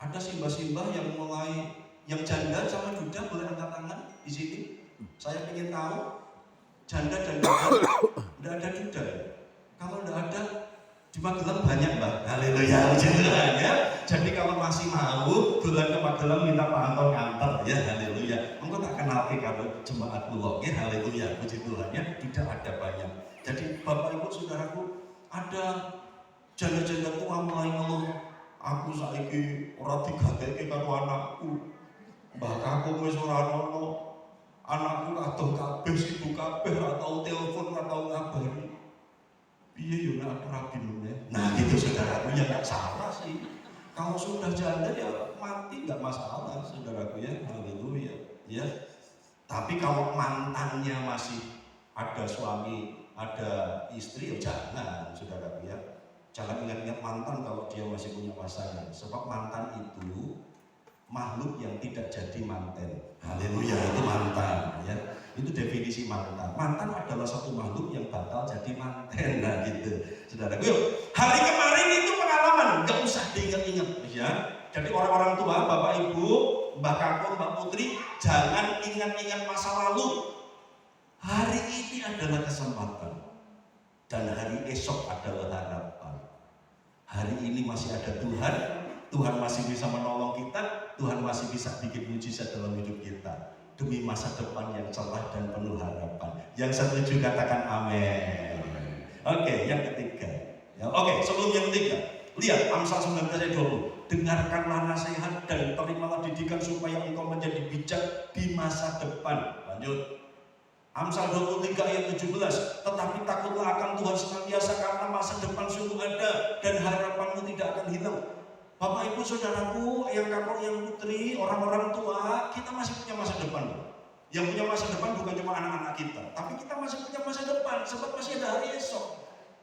Ada simbah-simbah yang mulai, yang janda sama duda boleh angkat tangan di sini. Saya ingin tahu janda dan duda, udah ada duda ya? Kalau udah ada di Magelang banyak Mbak. Haleluya, puji Tuhan ya. Jadi kalau masih mau bulan ke Magelang minta Pak Anton nganter ya, haleluya. Engkau tak kenal kalau jemaat kula ya, haleluya, puji Tuhan ya. Tidak ada banyak. Jadi Bapak Ibu Saudaraku, ada janda-janda tua mulai ngeluh, aku saiki ora digatekake karo anakku. Mbah kakung wis ora ono. Anakku adoh kabeh, sibuk kabeh, ora tau telepon, ora tau ngabari. Piye yo nek aku rabi ya. Nah gitu saudaraku, ya nggak salah sih. Kalau sudah janda ya mati nggak masalah saudaraku ya, haleluya ya. Tapi kalau mantannya masih ada suami, ada istri, ya jangan saudaraku ya. Jangan ingat-ingat mantan kalau dia masih punya pasangan. Sebab mantan itu makhluk yang tidak jadi manten. Haleluya, itu mantan ya. Itu definisi mantan. Mantan adalah satu makhluk yang bakal jadi manten. Nah gitu. Saudara, yuk, hari kemarin itu pengalaman, nggak usah diingat-ingat ya. Jadi orang-orang tua, Bapak Ibu, Mbak Kakung, Mbak Putri, jangan ingat-ingat masa lalu. Hari ini adalah kesempatan dan hari esok adalah harapan. Hari ini masih ada Tuhan, Tuhan masih bisa menolong kita, Tuhan masih bisa bikin mujizat dalam hidup kita demi masa depan yang cerah dan penuh harapan. Yang setuju katakan amin. Oke, yang ketiga. Ya, oke, sebelum yang ketiga, lihat Amsal 19 ayat 20. Dengarkanlah nasihat dan terimalah didikan supaya engkau menjadi bijak di masa depan. Lanjut. Amsal 23 ayat 17. Tetapi takutlah akan Tuhan senantiasa karena masa depan sungguh ada dan harapanmu tidak akan hilang. Bapak Ibu Saudaraku, yang kakak, yang putri, orang-orang tua, kita masih punya masa depan. Yang punya masa depan bukan cuma anak-anak kita, tapi kita masih punya masa depan, sebab masih ada hari esok.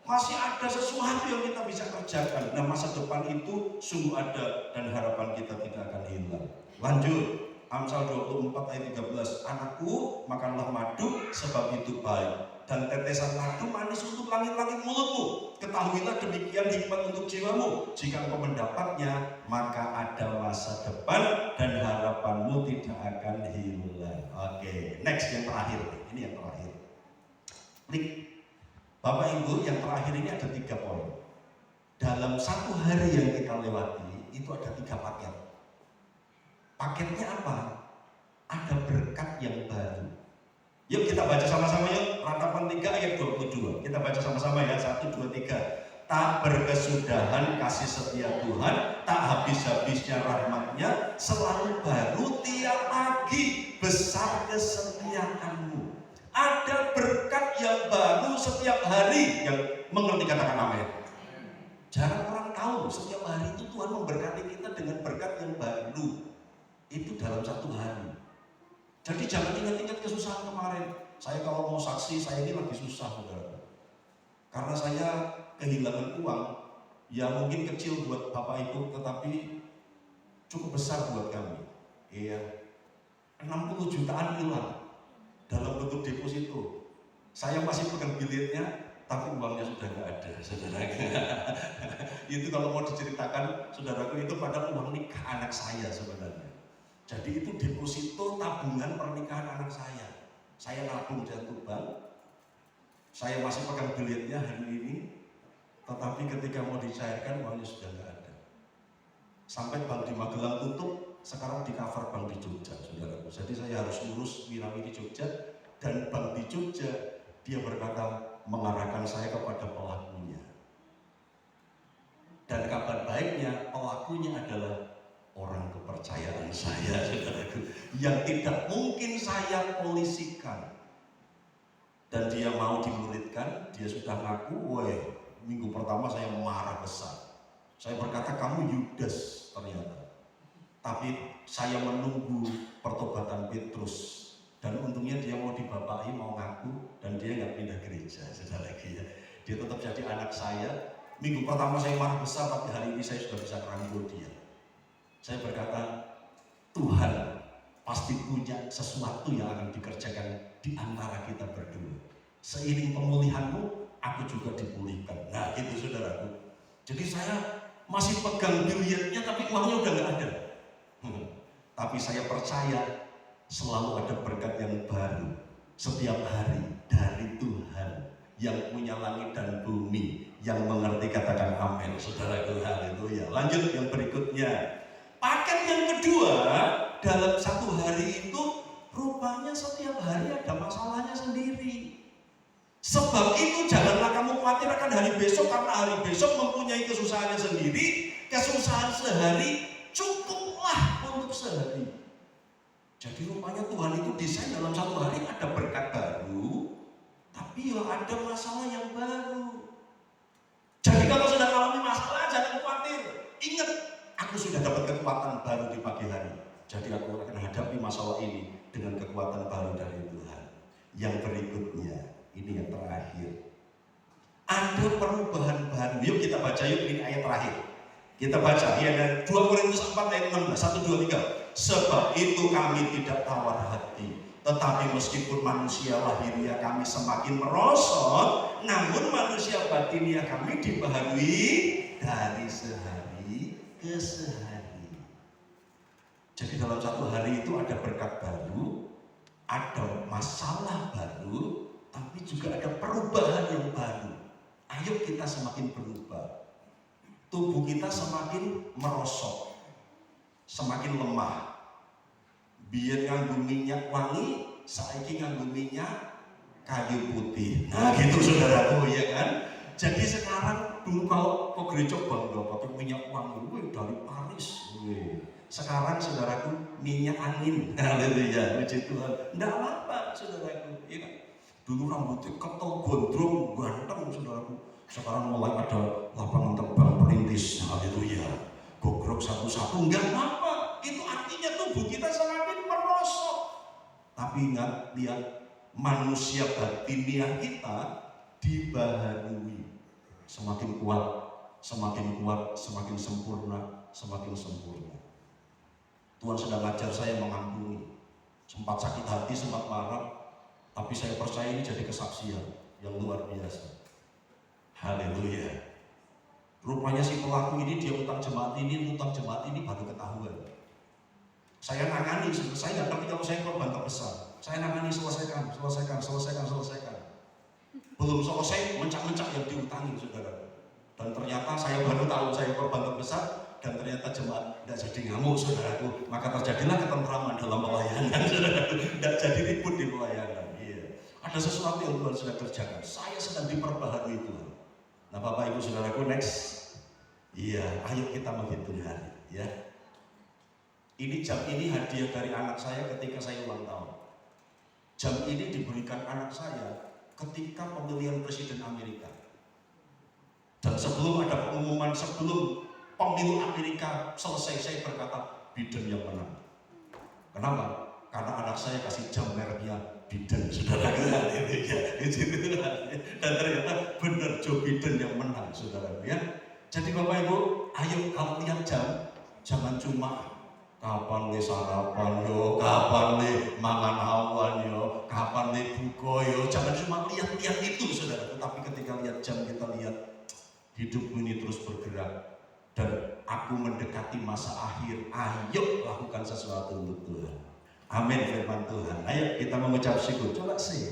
Masih ada sesuatu yang kita bisa kerjakan. Nah, masa depan itu sungguh ada dan harapan kita tidak akan hilang. Lanjut, Amsal 24 ayat 13. Anakku, makanlah madu sebab itu baik, dan tetesan madu manis untuk langit-langit mulutmu. Ketahuilah demikian hikmat untuk jiwamu. Jika engkau mendapatnya, maka ada masa depan dan harapanmu tidak akan hilang. Oke, next, yang terakhir. Ini yang terakhir. Klik. Bapak Ibu, yang terakhir ini ada 3 poin. Dalam satu hari yang kita lewati, itu ada 3 paket. Paketnya apa? Ada berkat yang baru. Yuk kita baca sama-sama yuk. Ratapan 3 ayat 22. Kita baca sama-sama ya. 1, 2, 3. Tak berkesudahan kasih setia Tuhan, tak habis-habisnya rahmatnya, selalu baru tiap pagi, besar kesetiaanmu. Ada berkat yang baru setiap hari. Yang mengerti katakan amin. Jarang orang tahu setiap hari itu Tuhan memberkati kita dengan berkat yang baru. Itu dalam satu hari. Jadi jangan ingat-ingat kesusahan kemarin. Saya kalau mau saksi, saya ini lagi susah saudara. Karena saya kehilangan uang. Ya mungkin kecil buat Bapak Ibu, tetapi cukup besar buat kami. Iya, 60 jutaan hilang dalam bentuk deposito. Saya masih pegang bilitnya, tapi uangnya sudah nggak ada, saudara. Itu kalau mau diceritakan, saudaraku, itu pada uang nikah anak saya sebenarnya. Jadi itu deposito tabungan pernikahan anak saya. Saya nabung di satu bank. Saya masih pegang bilitnya hari ini, tetapi ketika mau dicairkan uangnya sudah nggak ada. Sampai bank di Magelang tutup, sekarang di cover bank di Jogja, saudaraku. Jadi saya harus urus Wirawi di Jogja, dan bank di Jogja dia berkata mengarahkan saya kepada pelakunya. Dan kabar baiknya, pelakunya adalah orang kepercayaan saya, saudaraku, yang tidak mungkin saya polisikan. Dan dia mau dimuridkan, dia sudah ngaku, woi, minggu pertama saya marah besar. Saya berkata, kamu Yudas ternyata. Tapi saya menunggu pertobatan Petrus. Dan untungnya dia mau dibapai, mau ngaku, dan dia nggak pindah gereja, saudara lagi ya. Dia tetap jadi anak saya. Minggu pertama saya marah besar, tapi hari ini saya sudah bisa rangkul dia. Saya berkata, Tuhan pasti punya sesuatu yang akan dikerjakan di antara kita berdua. Seiring pemulihanmu, aku juga dipulihkan. Nah itu saudaraku. Jadi saya masih pegang bilietnya tapi uangnya udah nggak ada. Tapi saya percaya selalu ada berkat yang baru setiap hari dari Tuhan yang punya langit dan bumi. Yang mengerti katakan amin, saudaraku, haleluya. Lanjut yang berikutnya. Paket yang kedua, dalam satu hari itu rupanya setiap hari ada masalahnya sendiri. Sebab itu janganlah kamu khawatir akan hari besok, karena hari besok mempunyai kesusahannya sendiri. Kesusahan sehari cukuplah untuk sehari. Jadi rupanya Tuhan itu desain dalam satu hari ada berkat baru, tapi ya ada masalah yang baru. Jadi kalau sudah alami masalah jangan khawatir. Ingat, aku sudah dapat kekuatan baru di pagi hari. Jadi aku akan hadapi masalah ini dengan kekuatan baru dari Tuhan. Yang berikutnya, ini yang terakhir. Ada perubahan baru. Yuk kita baca yuk, ini ayat terakhir. Kita baca, ya, dari 2 Korintus 4 ayat 16, 1, 2, 3. Sebab itu kami tidak tawar hati. Tetapi meskipun manusia lahiriah kami semakin merosot, namun manusia batiniah kami dibaharui dari sehari ke sehari. Jadi dalam satu hari itu ada berkat baru, ada masalah baru, tapi juga ada perubahan yang baru. Ayo kita semakin berubah. Tubuh kita semakin merosot, semakin lemah. Biar nganggo minyak wangi, saiki nganggo minyak kayu putih. Nah gitu saudaraku, ya kan? Jadi sekarang dulu kalau ke gereja bangga pakai minyak wangi, dari Paris. Sekarang saudaraku minyak angin. Haleluya, puji Tuhan. Enggak apa-apa saudaraku, ya kan? Dulu rambutnya ketel gondrong, ganteng saudaraku. Sekarang mulai ada lapangan terbang perintis. Haleluya. Gogrok satu-satu, enggak apa-apa. Itu artinya tubuh kita semakin merosot. Tapi ingat, lihat, manusia batiniah kita dibaharui. Semakin kuat, semakin kuat, semakin sempurna, semakin sempurna. Tuhan sedang ajar saya mengampuni. Sempat sakit hati, sempat marah, tapi saya percaya ini jadi kesaksian yang luar biasa. Haleluya. Rupanya si pelaku ini dia utang jemaat ini baru ketahuan. Saya nangani, saya nggak ngerti kalau saya korban terbesar. Saya nangani selesaikan. Belum selesai mencak-mencak yang diutangi saudara. Dan ternyata saya baru tahu saya korban terbesar, dan ternyata jemaat tidak jadi ngamuk saudaraku. Maka terjadilah ketentraman dalam pelayanan saudaraku. Tidak jadi ribut di pelayanan. Iya. Ada sesuatu yang Tuhan sedang kerjakan. Saya sedang diperbaharui Tuhan. Nah Bapak Ibu saudaraku, next. Iya, ayo kita menghitung hari, ya. Ini jam ini hadiah dari anak saya ketika saya ulang tahun. Jam ini diberikan anak saya ketika pemilihan presiden Amerika. Dan sebelum ada pengumuman, sebelum pemilu Amerika selesai, saya berkata Biden yang menang. Kenapa? Karena anak saya kasih jam mereknya Biden, saudara. Dan ternyata benar Joe Biden yang menang, saudara. Ya. Jadi Bapak Ibu, ayo kalau lihat jam, jangan cuma kapan le sarapan yo, kapan le mangan awan yo, kapan le buka yo. Jangan cuma lihat-lihat itu, saudara. Tapi ketika lihat jam, kita lihat hidup ini terus bergerak. Dan aku mendekati masa akhir. Ayo lakukan sesuatu untuk Tuhan. Amin firman Tuhan. Ayo kita mengucap syukur. Coba sih.